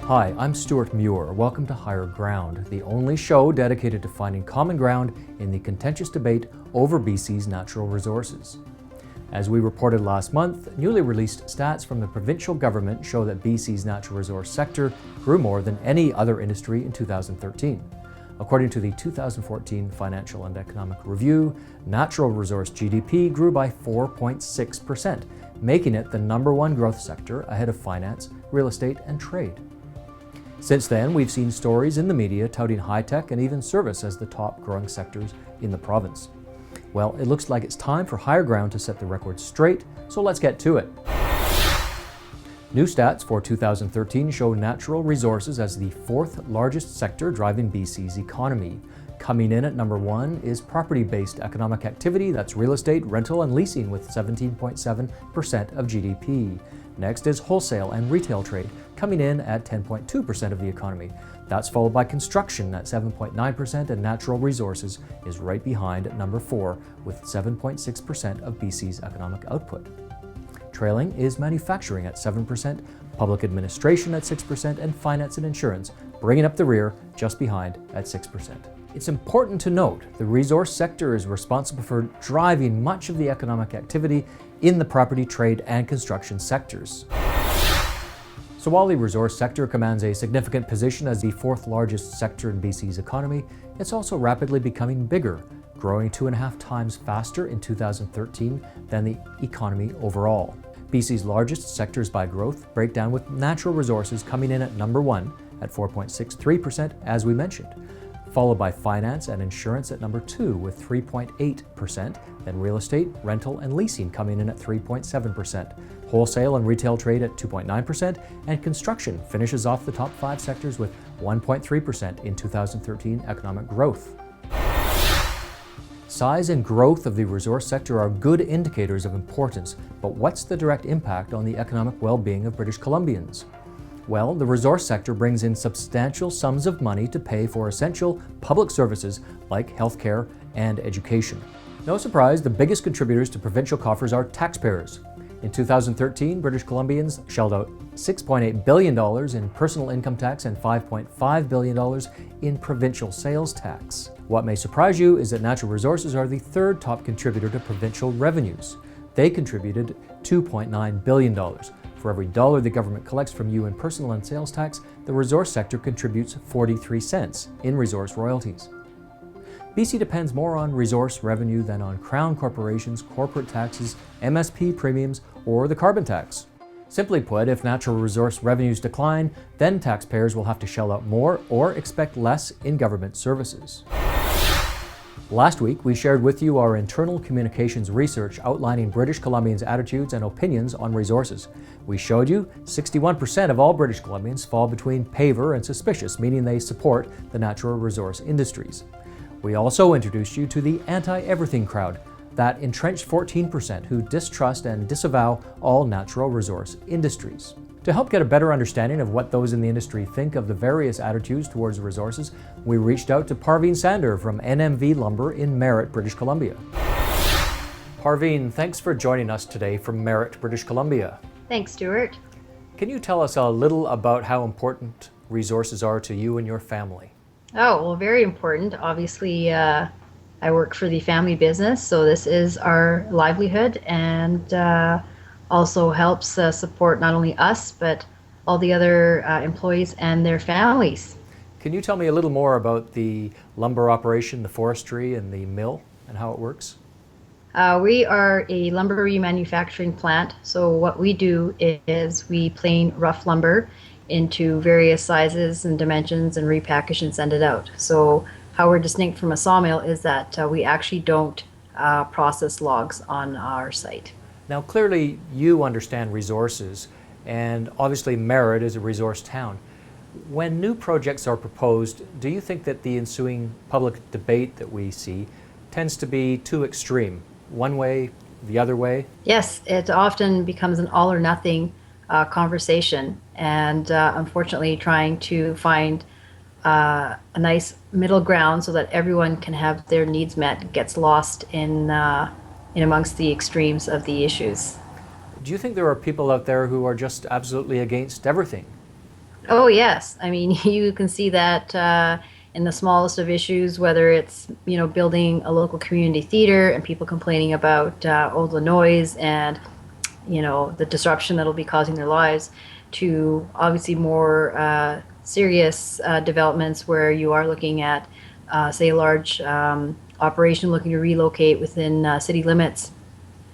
Hi, I'm Stuart Muir. Welcome to Higher Ground, the only show dedicated to finding common ground in the contentious debate over BC's natural resources. As we reported last month, newly released stats from the provincial government show that BC's natural resource sector grew more than any other industry in 2013. According to the 2014 Financial and Economic Review, natural resource GDP grew by 4.6%, making it the #1 growth sector ahead of finance, real estate, and trade. Since then, we've seen stories in the media touting high-tech and even service as the top growing sectors in the province. Well, it looks like it's time for Higher Ground to set the record straight, so let's get to it. New stats for 2013 show natural resources as the 4th largest sector driving BC's economy. Coming in at #1 is property-based economic activity, that's real estate, rental, and leasing with 17.7% of GDP. Next is wholesale and retail trade, coming in at 10.2% of the economy. That's followed by construction at 7.9%, and natural resources is right behind at #4 with 7.6% of BC's economic output. Trailing is manufacturing at 7%, public administration at 6%, and finance and insurance bringing up the rear just behind at 6%. It's important to note the resource sector is responsible for driving much of the economic activity in the property, trade, and construction sectors. So while the resource sector commands a significant position as the 4th largest sector in BC's economy, it's also rapidly becoming bigger, growing 2.5 times faster in 2013 than the economy overall. BC's largest sectors by growth break down with natural resources coming in at #1 at 4.63%, as we mentioned, followed by finance and insurance at #2 with 3.8%, then real estate, rental, and leasing coming in at 3.7%, wholesale and retail trade at 2.9%, and construction finishes off the top 5 sectors with 1.3% in 2013 economic growth. Size and growth of the resource sector are good indicators of importance, but what's the direct impact on the economic well-being of British Columbians? Well, the resource sector brings in substantial sums of money to pay for essential public services like healthcare and education. No surprise, the biggest contributors to provincial coffers are taxpayers. In 2013, British Columbians shelled out $6.8 billion in personal income tax and $5.5 billion in provincial sales tax. What may surprise you is that natural resources are the 3rd top contributor to provincial revenues. They contributed $2.9 billion. For every dollar the government collects from you in personal and sales tax, the resource sector contributes 43 cents in resource royalties. BC depends more on resource revenue than on Crown corporations, corporate taxes, MSP premiums, or the carbon tax. Simply put, if natural resource revenues decline, then taxpayers will have to shell out more or expect less in government services. Last week, we shared with you our internal communications research outlining British Columbians' attitudes and opinions on resources. We showed you 61% of all British Columbians fall between paver and suspicious, meaning they support the natural resource industries. We also introduced you to the anti-everything crowd, that entrenched 14% who distrust and disavow all natural resource industries. To help get a better understanding of what those in the industry think of the various attitudes towards resources, we reached out to Parveen Sander from NMV Lumber in Merrit, British Columbia. Parveen, thanks for joining us today from Merrit, British Columbia. Thanks, Stuart. Can you tell us a little about how important resources are to you and your family? Oh, well, very important. Obviously, I work for the family business, so this is our livelihood, and also helps support not only us, but all the other employees and their families. Can you tell me a little more about the lumber operation, the forestry, and the mill, and how it works? We are a lumber remanufacturing plant, so what we do is we plane rough lumber into various sizes and dimensions and repackage and send it out. So how we're distinct from a sawmill is that we actually don't process logs on our site. Now, clearly you understand resources, and obviously Merrit is a resource town. When new projects are proposed, do you think that the ensuing public debate that we see tends to be too extreme? One way, the other way? Yes, it often becomes an all or nothing conversation, and unfortunately trying to find a nice middle ground so that everyone can have their needs met gets lost in amongst the extremes of the issues. Do you think there are people out there who are just absolutely against everything? Oh, yes. I mean, you can see that in the smallest of issues, whether it's, building a local community theater and people complaining about all the noise and, the disruption that'll be causing their lives, to obviously more serious developments where you are looking at, say, a large operation looking to relocate within city limits,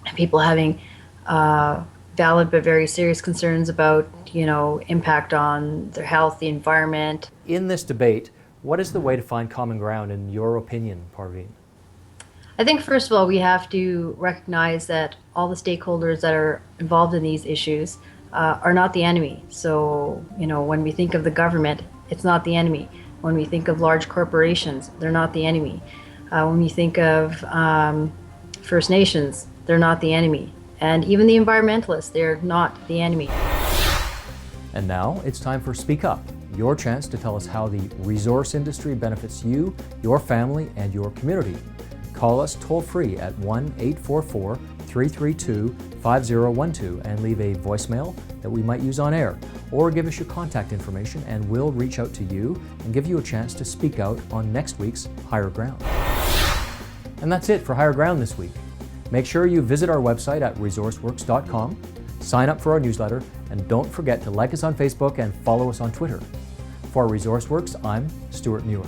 and people having valid but very serious concerns about, impact on their health, the environment. In this debate, what is the way to find common ground in your opinion, Parveen? I think, first of all, we have to recognize that all the stakeholders that are involved in these issues are not the enemy. So, when we think of the government, it's not the enemy. When we think of large corporations, they're not the enemy. When we think of First Nations, they're not the enemy. And even the environmentalists, they're not the enemy. And now it's time for Speak Up, your chance to tell us how the resource industry benefits you, your family, and your community. Call us toll-free at 1-844-332-5012 and leave a voicemail that we might use on air, or give us your contact information and we'll reach out to you and give you a chance to speak out on next week's Higher Ground. And that's it for Higher Ground this week. Make sure you visit our website at resourceworks.com, sign up for our newsletter, and don't forget to like us on Facebook and follow us on Twitter. For ResourceWorks, I'm Stuart Muir.